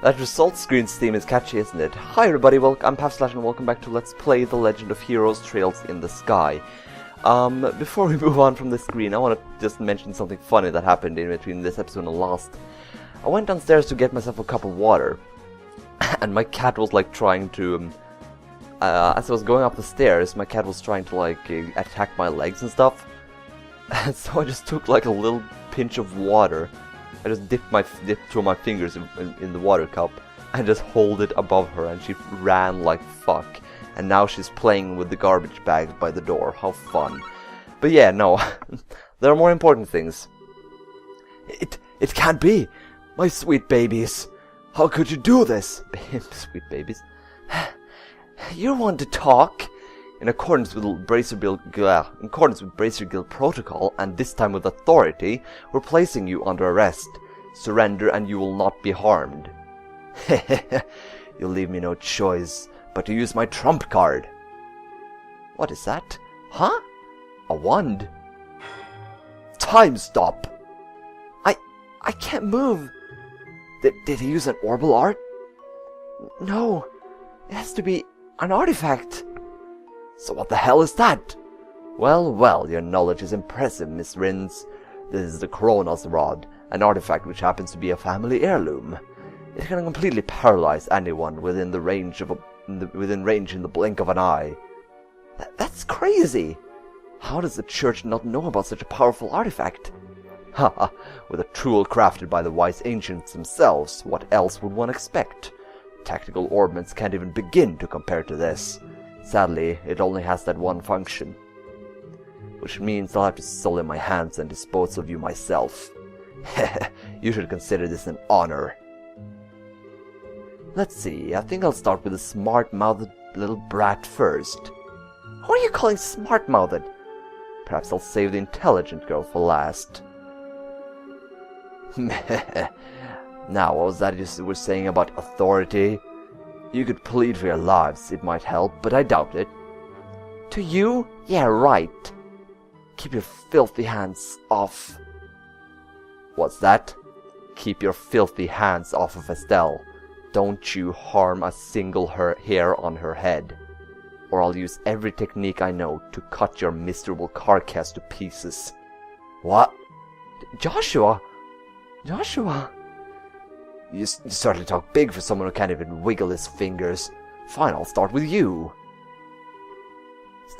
That results screen Steam is catchy, isn't it? Hi everybody, I'm Pafslash and welcome back to Let's Play The Legend of Heroes Trails in the Sky. Before we move on from the screen, I want to just mention something funny that happened in between this episode and the last. I went downstairs to get myself a cup of water, and my cat was like trying to, as I was going up the stairs, my cat was trying to like attack my legs and stuff. And so I just took like a little pinch of water. I just dipped two of my fingers in the water cup and just hold it above her, and she ran like fuck. And now she's playing with the garbage bags by the door. How fun. But yeah, no. There are more important things. It can't be! My sweet babies! How could you do this? Sweet babies. You want to talk? In accordance with Bracer Guild protocol, and this time with authority, we're placing you under arrest. Surrender and you will not be harmed. You'll leave me no choice but to use my trump card. What is that? Huh? A wand? Time stop! I can't move. Did he use an orbital art? No, it has to be an artifact. So what the hell is that? Well, your knowledge is impressive, Miss Rins. This is the Kronos Rod, an artifact which happens to be a family heirloom. It can completely paralyze anyone within range in the blink of an eye. That's crazy! How does the church not know about such a powerful artifact? Haha, with a tool crafted by the wise ancients themselves, what else would one expect? Tactical ordnance can't even begin to compare to this. Sadly, it only has that one function. Which means I'll have to sully my hands and dispose of you myself. You should consider this an honor. Let's see, I think I'll start with the smart-mouthed little brat first. Who are you calling smart-mouthed? Perhaps I'll save the intelligent girl for last. Now, what was that you were saying about authority? You could plead for your lives, it might help, but I doubt it. To you? Yeah, right. Keep your filthy hands off. What's that? Keep your filthy hands off of Estelle. Don't you harm a single hair on her head, or I'll use every technique I know to cut your miserable carcass to pieces. What? Joshua? You certainly talk big for someone who can't even wiggle his fingers. Fine, I'll start with you.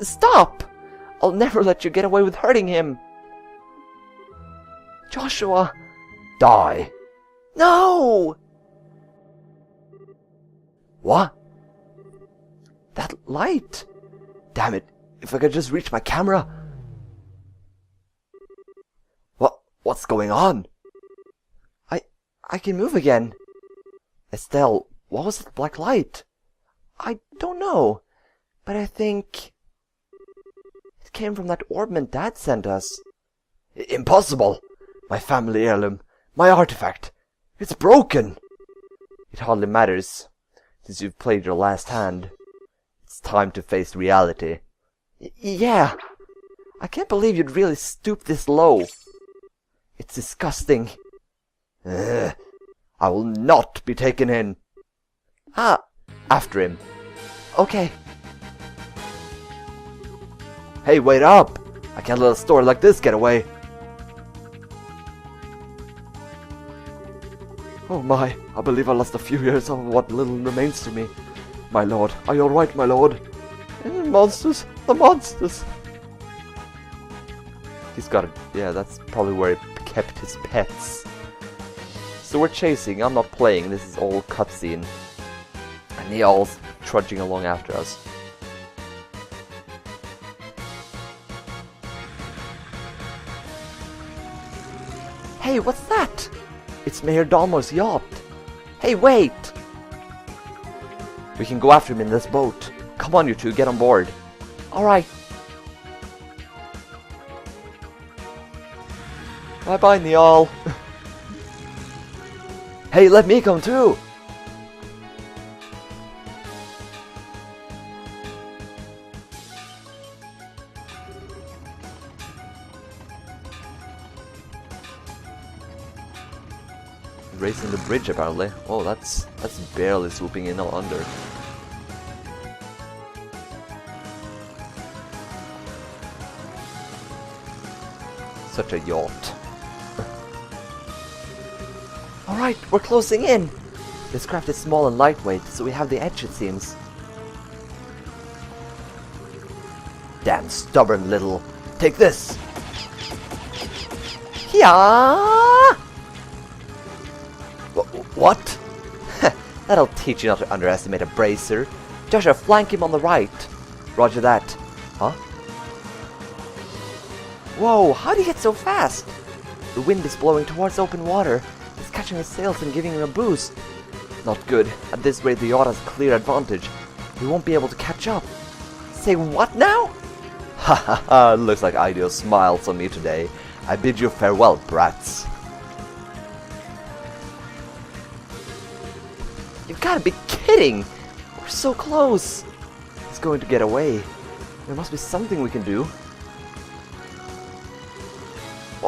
Stop! I'll never let you get away with hurting him. Joshua! Die! No! What? That light! Damn it, if I could just reach my camera. What's going on? I can move again. Estelle, what was that black light? I don't know, but I think it came from that orbment Dad sent us. Impossible! My family heirloom, my artifact, it's broken! It hardly matters, since you've played your last hand. It's time to face reality. Yeah, I can't believe you'd really stoop this low. It's disgusting. I will not be taken in. After him. Okay. Hey, wait up! I can't let a story like this get away. Oh my, I believe I lost a few years of what little remains to me. My lord, are you alright, my lord? The monsters! He's got it. Yeah, that's probably where he kept his pets. So we're chasing, I'm not playing, this is all cutscene. And Niall's trudging along after us. Hey, what's that? It's Mayor Dalmore's yacht. Hey, wait! We can go after him in this boat. Come on, you two, get on board. Alright. Bye-bye, Niall. Hey, let me come too! Racing the bridge, apparently. Oh, that's barely swooping in under. Such a yacht. Alright, we're closing in! This craft is small and lightweight, so we have the edge, it seems. Damn stubborn little... Take this! Yeah! What? That'll teach you not to underestimate a bracer. Joshua, flank him on the right. Roger that. Huh? Whoa, how do you get so fast? The wind is blowing towards open water. It's catching his sails and giving him a boost. Not good. At this rate, the yacht has a clear advantage. We won't be able to catch up. Say what now? Ha ha ha, looks like Ideo smiles on me today. I bid you farewell, brats. You've gotta be kidding! We're so close! He's going to get away. There must be something we can do.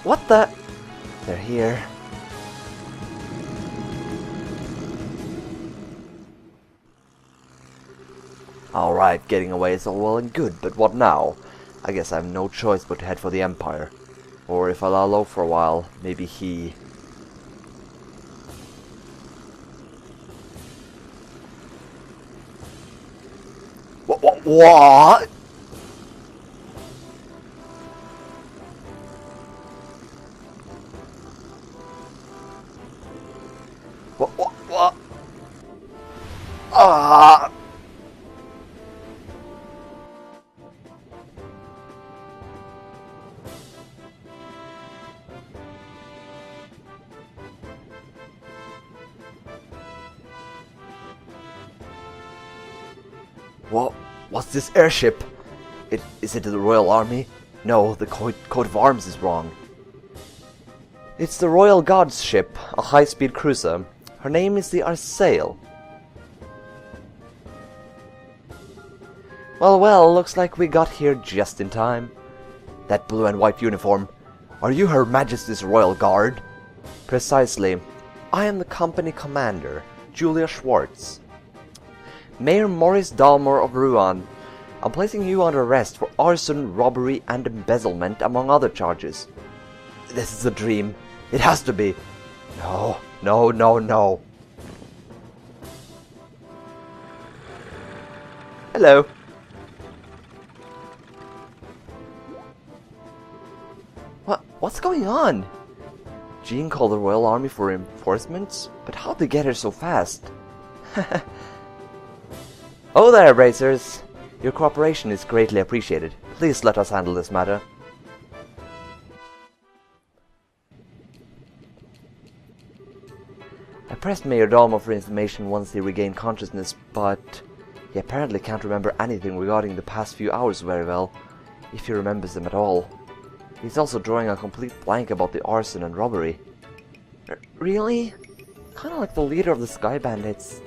What the? They're here. Alright, getting away is all well and good, but what now? I guess I have no choice but to head for the Empire. Or if I lie low for a while, maybe he... What? What? Ah! What's this airship? Is it the Royal Army? No, the coat of arms is wrong. It's the Royal Guard's ship, a high-speed cruiser. Her name is the Arsail. Well, looks like we got here just in time. That blue and white uniform. Are you Her Majesty's Royal Guard? Precisely. I am the company commander, Julia Schwartz. Mayor Maurice Dalmor of Rouen. I'm placing you under arrest for arson, robbery, and embezzlement, among other charges. This is a dream. It has to be. No. Hello. What's going on? Jean called the Royal Army for reinforcements? But how'd they get here so fast? Oh there, Bracers! Your cooperation is greatly appreciated. Please let us handle this matter. I pressed Mayor Dalmor for information once he regained consciousness, but he apparently can't remember anything regarding the past few hours very well, if he remembers them at all. He's also drawing a complete blank about the arson and robbery. Really? Kinda like the leader of the Sky Bandits.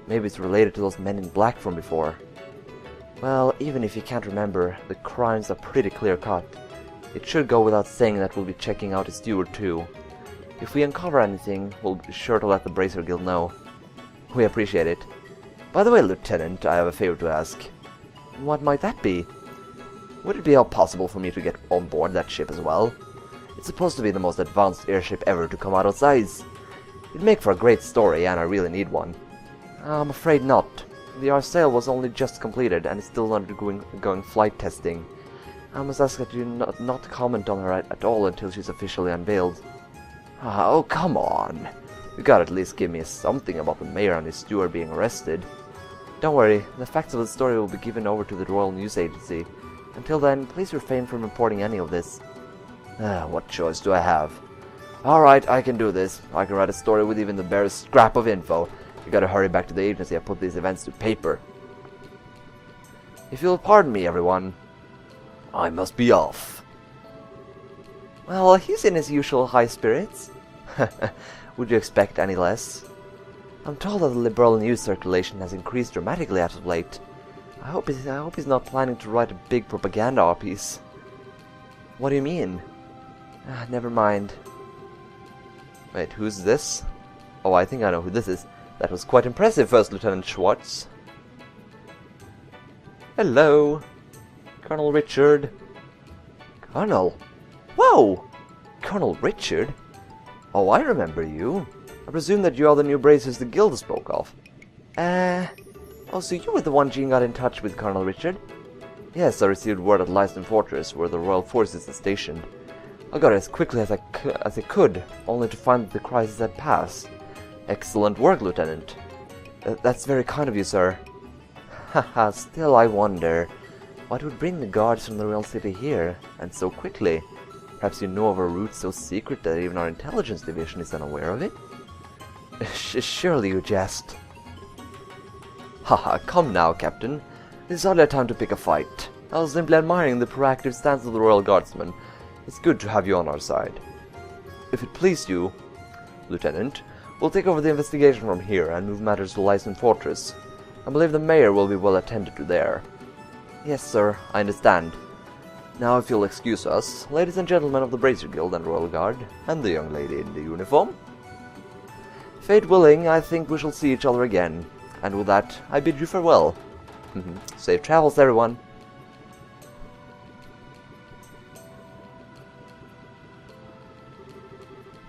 Maybe it's related to those men in black from before. Well, even if you can't remember, the crimes are pretty clear-cut. It should go without saying that we'll be checking out his steward too. If we uncover anything, we'll be sure to let the Bracer Guild know. We appreciate it. By the way, Lieutenant, I have a favor to ask. What might that be? Would it be all possible for me to get on board that ship as well? It's supposed to be the most advanced airship ever to come out of size. It'd make for a great story, and I really need one. I'm afraid not. The Arsail was only just completed and is still undergoing flight testing. I must ask that you not comment on her at all until she's officially unveiled. Oh, come on. You gotta at least give me something about the mayor and his steward being arrested. Don't worry, the facts of the story will be given over to the Royal News Agency. Until then, please refrain from reporting any of this. What choice do I have? Alright, I can do this. I can write a story with even the barest scrap of info. You gotta hurry back to the agency and put these events to paper. If you'll pardon me, everyone, I must be off. Well, he's in his usual high spirits. Would you expect any less? I'm told that the liberal news circulation has increased dramatically as of late. I hope he's not planning to write a big propaganda piece. What do you mean? Never mind. Wait, who's this? Oh, I think I know who this is. That was quite impressive, First Lieutenant Schwartz. Hello, Colonel Richard. Colonel? Whoa! Colonel Richard? Oh, I remember you. I presume that you are the new bracers the guild spoke of. Oh, so you were the one Jean got in touch with, Colonel Richard? Yes, I received word at Leiston Fortress, where the Royal Forces is stationed. I got as quickly as I could, only to find that the crisis had passed. Excellent work, Lieutenant. That's very kind of you, sir. Haha, still I wonder, what would bring the guards from the Royal City here, and so quickly? Perhaps you know of a route so secret that even our intelligence division is unaware of it? Surely you jest. Haha, come now, Captain. This is hardly a time to pick a fight. I was simply admiring the proactive stance of the Royal Guardsmen. It's good to have you on our side. If it please you, Lieutenant, we'll take over the investigation from here and move matters to Leiston Fortress. I believe the mayor will be well attended to there. Yes, sir, I understand. Now, if you'll excuse us, ladies and gentlemen of the Bracer Guild and Royal Guard, and the young lady in the uniform. Fate willing, I think we shall see each other again. And with that, I bid you farewell. Safe travels, everyone.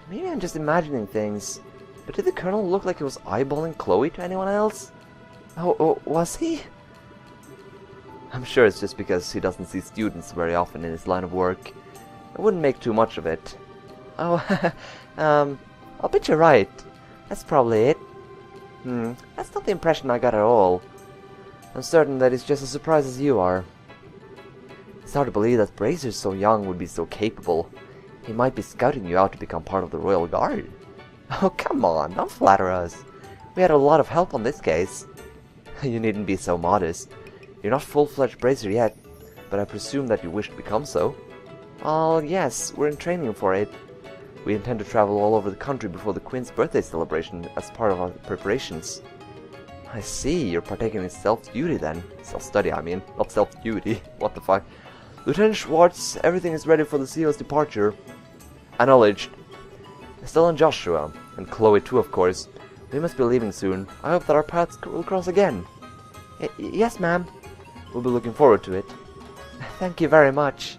Maybe I'm just imagining things, but did the Colonel look like he was eyeballing Chloe to anyone else? Oh, was he? I'm sure it's just because he doesn't see students very often in his line of work. I wouldn't make too much of it. Oh, I'll bet you're right. That's probably it. That's not the impression I got at all. I'm certain that he's just as surprised as you are. It's hard to believe that Bracer so young would be so capable. He might be scouting you out to become part of the Royal Guard. Oh, come on, don't flatter us. We had a lot of help on this case. You needn't be so modest. You're not full-fledged Bracer yet, but I presume that you wish to become so. Well, yes, we're in training for it. We intend to travel all over the country before the Queen's birthday celebration as part of our preparations. I see, you're partaking in self-duty then. Self-study, I mean, not self-duty. What the fuck? Lieutenant Schwartz, everything is ready for the CEO's departure. Acknowledged. Estelle and Joshua, and Chloe too, of course. We must be leaving soon. I hope that our paths will cross again. Yes, ma'am. We'll be looking forward to it. Thank you very much.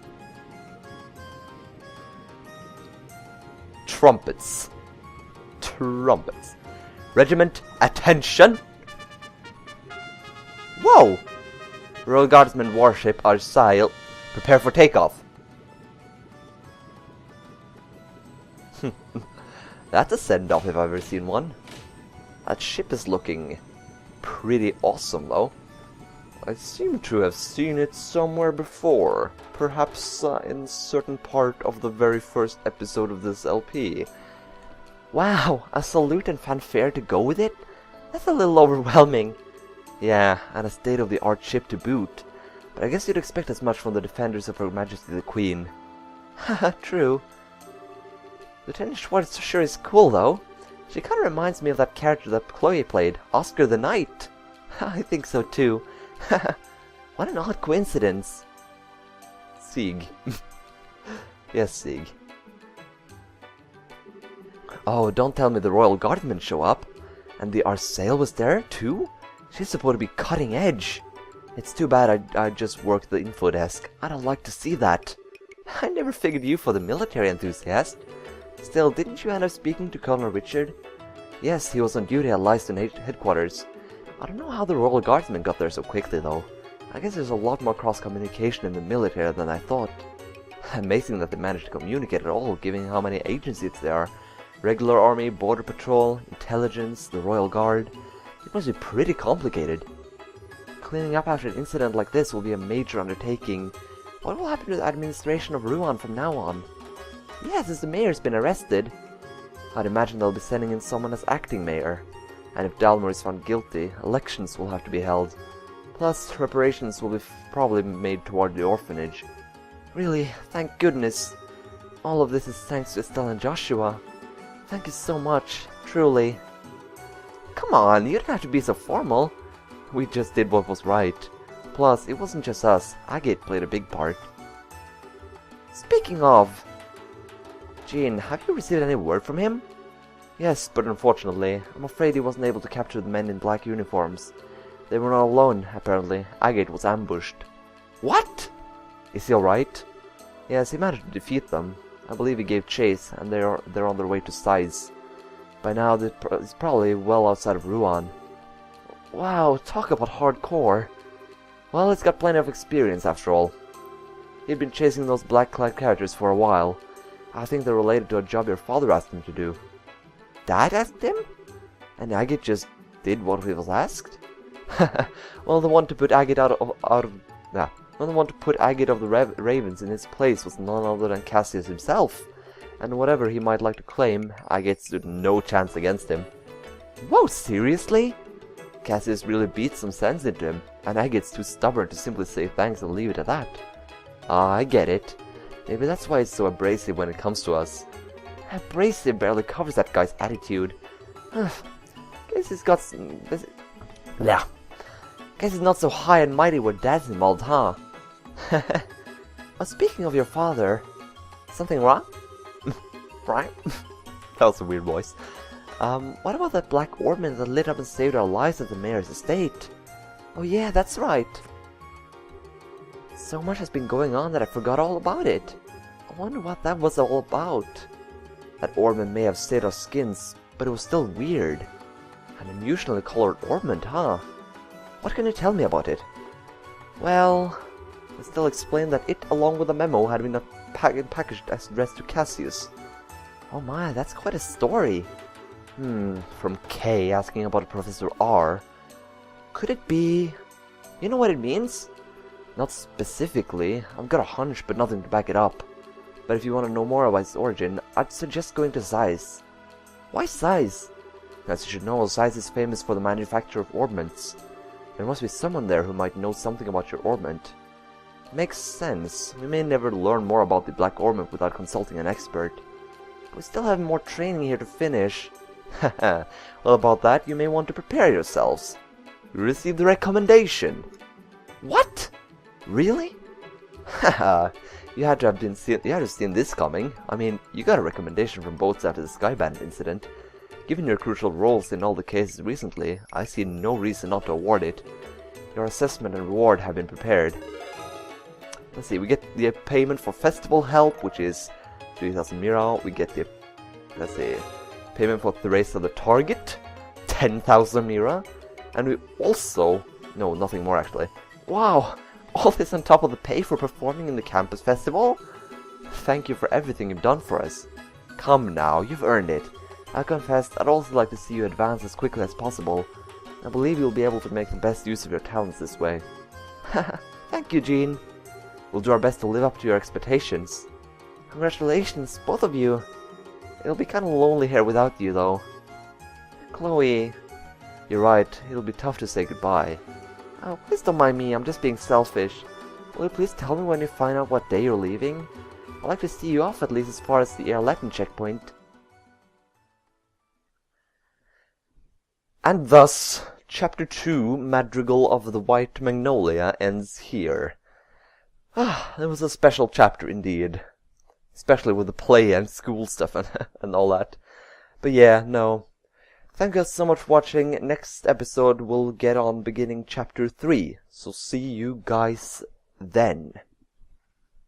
Trumpets. Trumpets. Regiment, attention! Whoa! Royal Guardsman warship are sail. Prepare for takeoff. That's a send-off if I've ever seen one. That ship is looking pretty awesome, though. I seem to have seen it somewhere before. Perhaps in a certain part of the very first episode of this LP. Wow, a salute and fanfare to go with it? That's a little overwhelming. Yeah, and a state-of-the-art ship to boot. But I guess you'd expect as much from the defenders of Her Majesty the Queen. Haha, true. Lieutenant Schwartz sure is cool, though. She kinda reminds me of that character that Chloe played, Oscar the Knight. I think so too. What an odd coincidence. Sieg. Yes, Sieg. Oh, don't tell me the Royal Guardsmen show up. And the Arsail was there, too? She's supposed to be cutting edge. It's too bad I just worked the info desk. I don't like to see that. I never figured you for the military enthusiast. Still, didn't you end up speaking to Colonel Richard? Yes, he was on duty at Leiston headquarters. I don't know how the Royal Guardsmen got there so quickly, though. I guess there's a lot more cross-communication in the military than I thought. Amazing that they managed to communicate at all, given how many agencies there are. Regular army, border patrol, intelligence, the Royal Guard. It must be pretty complicated. Cleaning up after an incident like this will be a major undertaking. What will happen to the administration of Rouen from now on? Yes, since the mayor's been arrested. I'd imagine they'll be sending in someone as acting mayor. And if Dalmor is found guilty, elections will have to be held. Plus, reparations will be probably made toward the orphanage. Really, thank goodness. All of this is thanks to Estelle and Joshua. Thank you so much, truly. Come on, you don't have to be so formal. We just did what was right. Plus, it wasn't just us. Agate played a big part. Speaking of... Jean, have you received any word from him? Yes, but unfortunately, I'm afraid he wasn't able to capture the men in black uniforms. They were not alone, apparently. Agate was ambushed. What? Is he alright? Yes, he managed to defeat them. I believe he gave chase, and they're on their way to Size. By now, he's probably well outside of Ruan. Wow, talk about hardcore. Well, he's got plenty of experience after all. He'd been chasing those black-clad characters for a while. I think they're related to a job your father asked him to do. Dad asked him? And Agate just did what he was asked? Well, the one to put Agate the one to put Agate of the Ravens in his place was none other than Cassius himself. And whatever he might like to claim, Agate stood no chance against him. Whoa, seriously? Cassius really beat some sense into him, and Agate's too stubborn to simply say thanks and leave it at that. Ah, I get it. Maybe that's why he's so abrasive when it comes to us. Abrasive barely covers that guy's attitude. Guess he's got some... Yeah. Guess he's not so high and mighty when Dad's involved, huh? Speaking of your father... Something wrong? Right? That was a weird voice. What about that black ornament that lit up and saved our lives at the mayor's estate? Oh yeah, that's right. So much has been going on that I forgot all about it. I wonder what that was all about. That ornament may have saved our skins, but it was still weird. An unusually colored ornament, huh? What can you tell me about it? Well, I still explained that it, along with a memo, had been packaged as addressed to Cassius. Oh my, that's quite a story. From K asking about Professor R. Could it be... You know what it means? Not specifically. I've got a hunch, but nothing to back it up. But if you want to know more about its origin, I'd suggest going to Size. Why Size? As you should know, Size is famous for the manufacture of ornaments. There must be someone there who might know something about your ornament. Makes sense. We may never learn more about the black ornament without consulting an expert. We still have more training here to finish. Well, about that, you may want to prepare yourselves. You received the recommendation. What? Really? Haha, you had to have seen this coming. I mean, you got a recommendation from both after the Skyband incident. Given your crucial roles in all the cases recently, I see no reason not to award it. Your assessment and reward have been prepared. Let's see, we get the payment for festival help, which is 3,000 Mira. We get the, let's see, payment for the race of the target, 10,000 Mira. And we also, no, nothing more actually. Wow, all this on top of the pay for performing in the campus festival? Thank you for everything you've done for us. Come now, you've earned it. I confess, I'd also like to see you advance as quickly as possible. I believe you'll be able to make the best use of your talents this way. Thank you, Jean. We'll do our best to live up to your expectations. Congratulations, both of you. It'll be kinda lonely here without you, though. Chloe. You're right, it'll be tough to say goodbye. Oh, please don't mind me, I'm just being selfish. Will you please tell me when you find out what day you're leaving? I'd like to see you off at least as far as the Air Latin checkpoint. And thus, Chapter 2, Madrigal of the White Magnolia, ends here. It was a special chapter indeed. Especially with the play and school stuff and all that. But yeah, no. Thank you guys so much for watching. Next episode we'll get on beginning Chapter 3. So see you guys then.